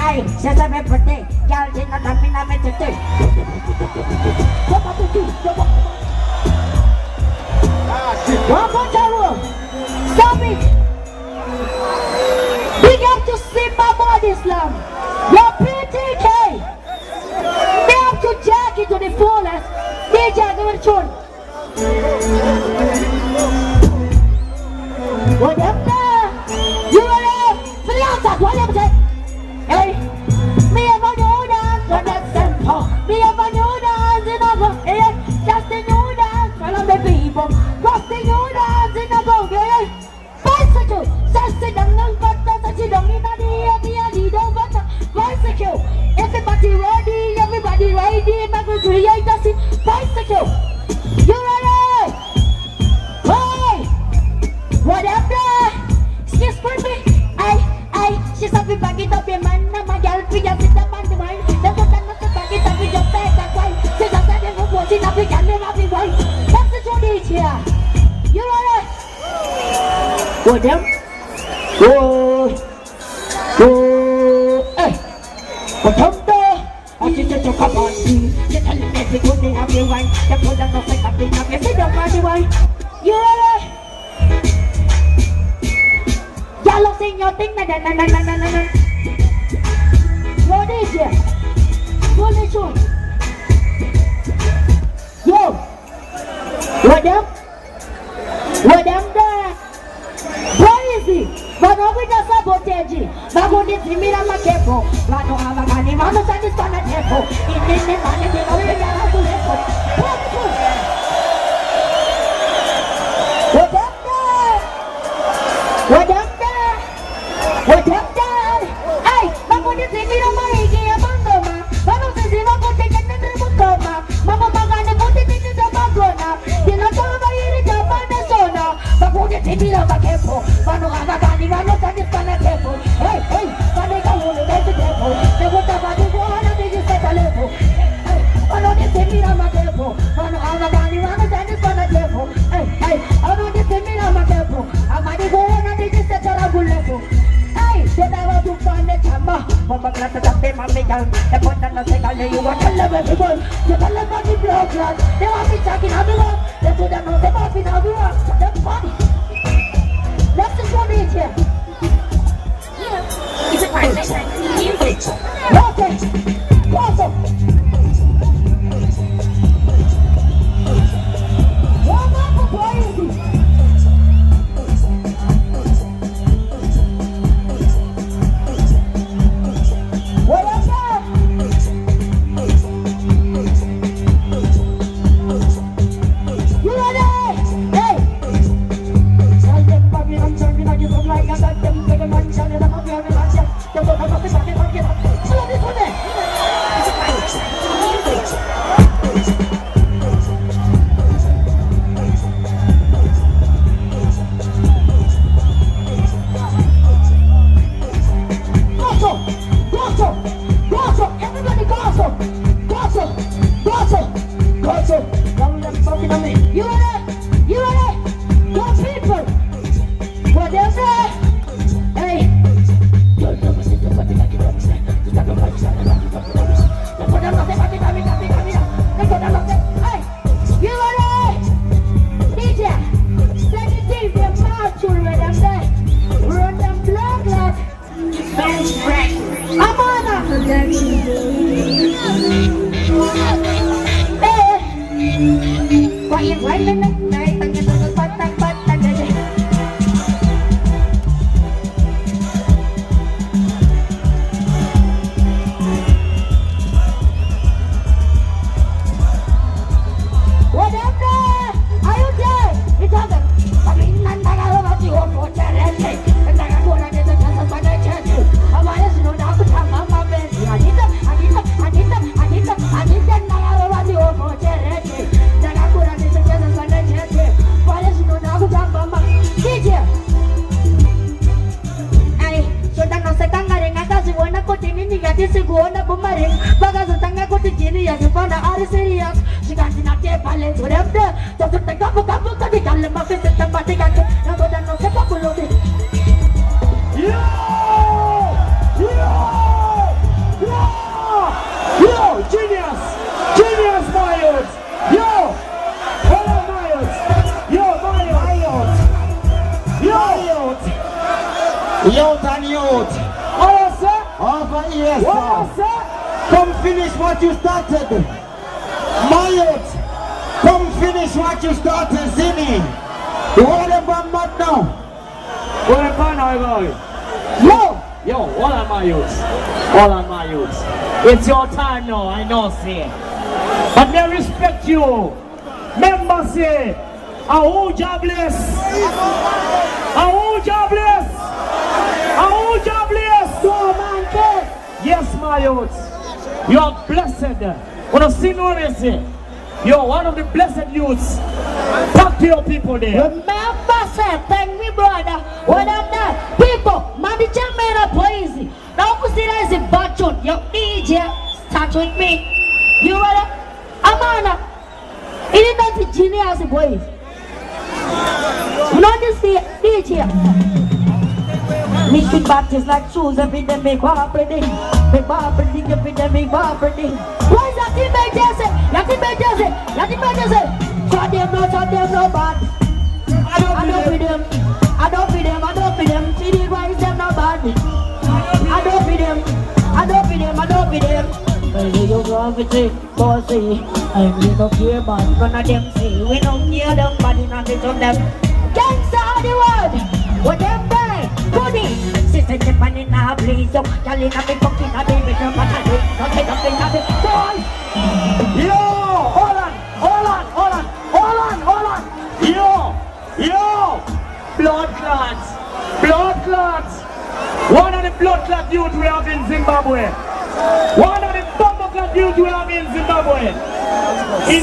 Ay, she say me pretty. Girl, she not have me na me titty. One more time. Stop it. Big up to Simba Body Slam. Your PTK. We have to jack it to the fullest. DJ, give it a tune. What up there? You ready? For the outside, what up there? Hey, me and my new dance on that tempo. Me and my new dance in a go. Hey, just the new dance, follow the people. What's the new dance in a go? Hey, bicycle. Sassy down, but that's it. Don't need a day, don't but bicycle. Everybody ready, I'm going to create a bicycle. You ready? Hey, what up there? Excuse me. She's up in back it up, your man, my girl, we just sit up on the wine. That's what I'm not the back it up, we just take that wine. She's up there, we're watching up, we can never be wine. That's the truth here. You ready? Go down. Go. Hey. What up there? I just talk about you. You tell me every good day have your wine. You put them up like a big up, you sit up on the wine. You ready? Y'all sing your thing, na. What is it? What is it? Yo, what up there? What is it? But no, we just sabotage. But when they see me, I'm a careful. But no, I'm a canny, man, no, I'm just gonna careful. In this man, they don't really have to live. What up there? What up? What up, Dad? Hey, Mama, this is me, I'm a reggae, I'm a mama. Mama says, I'm going to take it to the Mukama. Mama, I'm going to put it into the Magona. You're not going to hear it up on the sauna. But who did it be of a careful? Manu, I'm a gani, Manu, and it's gonna careful. Hey, Manu, I'm going to take the careful. They would have had to go on and they just set a level. Hey, Manu, this is me, I'm a careful. Manu, I'm a gani, Manu, and it's gonna careful. Hey, Manu, this is me, I'm a careful. I'm going to go on and they just set a level. They never do find the camera. Mama glad to have them on me down. They put on the second day you want to love everyone. You can love on the blood class. They want me talking on the wall. They do them know they want me on the wall. That's funny. That's the funny here. Yeah. It's a part of music. Okay. Awesome. One more for crazy. Segunda bumaring baga tanga ko tigini ya pana ari serious sigati na te pale duremde to tanga kamu tadi kalle ma fe tempat kake na bodan no se papulo de yo Youth and youth. Oh, sir. Over here, Oh, sir. sir. Come finish what you started. My youth. Come finish what you started, Zini. You want them one mad now? What a fun I go. Yo, all on my youths. All on my youths. It's your time now, I know, say. But they respect you. Members say, SOULJAH bless. SOULJAH bless. SOULJAH bless. No man can. Yes, my youths. You are blessed. When I see no one say, you're one of the blessed youths. Talk to your people there. Remember, sir, thank me, brother. What I'm done. People, man, the chairman of poison. Now, you see that is a bad tune. Your DJ, start with me. You ready? Amana. It is not the genius, boys. You know this DJ. Me kick back just like shoes every day, make wappening. Make wappening every day, make wappening. Why is that the emergency? That's the emergency. That's the emergency. Shot them no bad. I don't feed them. I don't feed them. I don't feed them. See the why is them no bad. I don't feed them. I don't feed them. I don't feed them. Well, you go with it, bossy. I'm little care man. None of them see. We don't hear them, but in on them. Gangsta of the world. What them die? Goody. Sister Japan in a blaze. Yo, y'all in a big fucking a day. With them a tattoo. Don't take up in a big boy. Yo, hold on. Yo, blood clots. One of the blood clot youth we have in Zimbabwe. One of the bomber clot youth we have in Zimbabwe.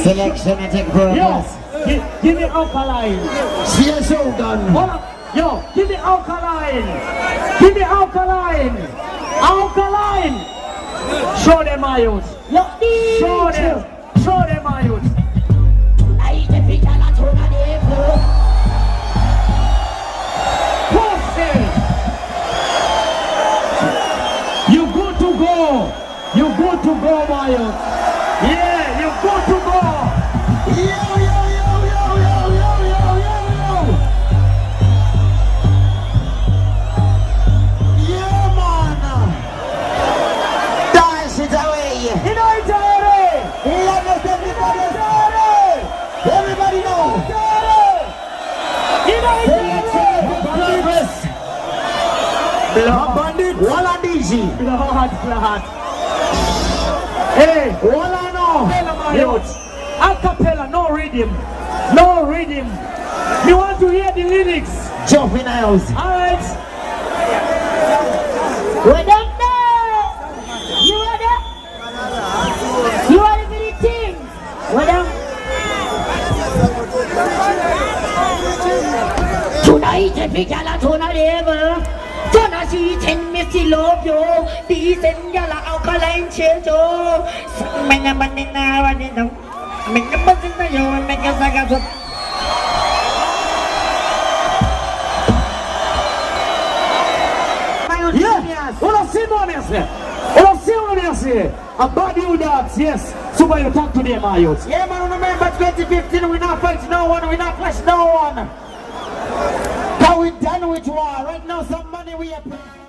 Selection and take progress. Yo, give me alkaline. See a show done. Hold on. Yo, give me alkaline. Show them my youth. Show them my youth. You good to go, my youth. Yeah, you good to go. Yo. Yeah, man. Dance it away. You know it's already. Everybody know. You know it's Progress. Bandit. Walla DJ. Blood. Hey, Walla no. my youth. Acapella, no rhythm. You want to hear the lyrics? Jump in the house. Alright. What up there? You are there? You are the very thing. What up? Tonight, if you can't tonight ever. Tonight, she tell me she love you. Decent, yalla alkaline change you. Menga banana, banana. Menga banana, you make a saga. Yes, on see no merci. A badddd, yes. So you talk to them, my youth. Yeah, man, remember 2015, we not fight no one, we not flash no one. Cause we done with war. Right now, some money we are paying.